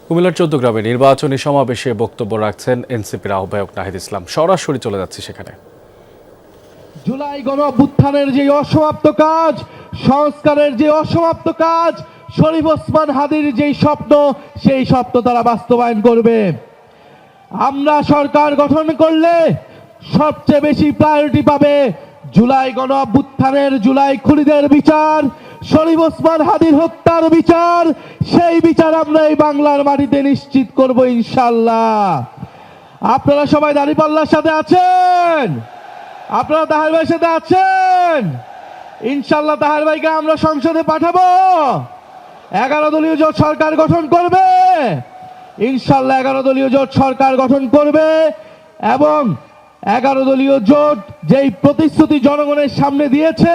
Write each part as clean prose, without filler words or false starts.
কুমিল্লার চৌদ্দগ্রামে নির্বাচনী সমাবেশে বক্তব্য রাখছেন এনসিপির আহ্বায়ক নাহিদ ইসলাম। সরাসরি চলে যাচ্ছে সেখানে। জুলাই গণঅভ্যুত্থানের যে অসমাপ্ত কাজ, সংস্কারের যে অসমাপ্ত কাজ, শরীফ ওসমান হাদির যেই স্বপ্ন, সেই স্বপ্ন তারা বাস্তবায়ন করবে। আমরা সরকার গঠন করলে সবচেয়ে বেশি প্রায়োরিটি পাবে জুলাই গণঅভ্যুত্থানের জুলাই খুনিদের বিচার, শরীফ ওসমান হাদির হত্যার বিচার। সেই বিচার আমরা এই বাংলার মাটিতে নিশ্চিত করব ইনশাআল্লাহ। আপনারা সবাই দাঁড়িপাল্লার সাথে আছেন? আপনারা তাহের ভাইয়ের সাথে আছেন? ইনশাআল্লাহ তাহের ভাইকে আমরা সংসদে পাঠাবো। 11 দলীয় জোট সরকার গঠন করবে ইনশাআল্লাহ। 11 দলীয় জোট সরকার গঠন করবে এবং 11 দলীয় জোট যেই প্রতিশ্রুতি জনগণের সামনে দিয়েছে,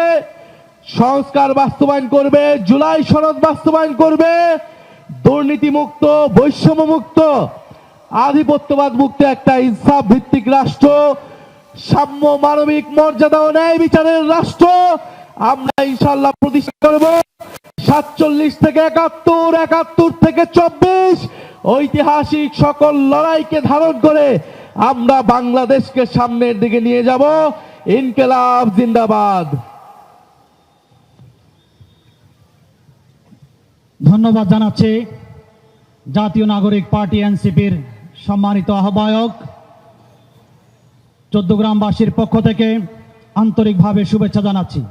সংস্কার বাস্তবায়ন করবে, জুলাই সনদ বাস্তবায়ন করবে, দুর্নীতি মুক্ত, বৈষম্য মুক্ত, আধিপত্যবাদ মুক্ত একটা ইনসাফ ভিত্তিক রাষ্ট্র, সাম্য, মানবিক মর্যাদা ও ন্যায় বিচারের রাষ্ট্র আমরা ইনশাআল্লাহ প্রতিষ্ঠা করব। 47 থেকে 71, 71 থেকে 24 ঐতিহাসিক সকল লড়াইকে ধারণ করে আমরা বাংলাদেশকে সামনের দিকে নিয়ে যাব। ইনকিলাব জিন্দাবাদ। ধন্যবাদ জানাচ্ছি জাতীয় নাগরিক পার্টি এনসিপির সম্মানিত আহ্বায়ক। চৌদ্দগ্রামবাসীর পক্ষ থেকে আন্তরিকভাবে শুভেচ্ছা জানাচ্ছি।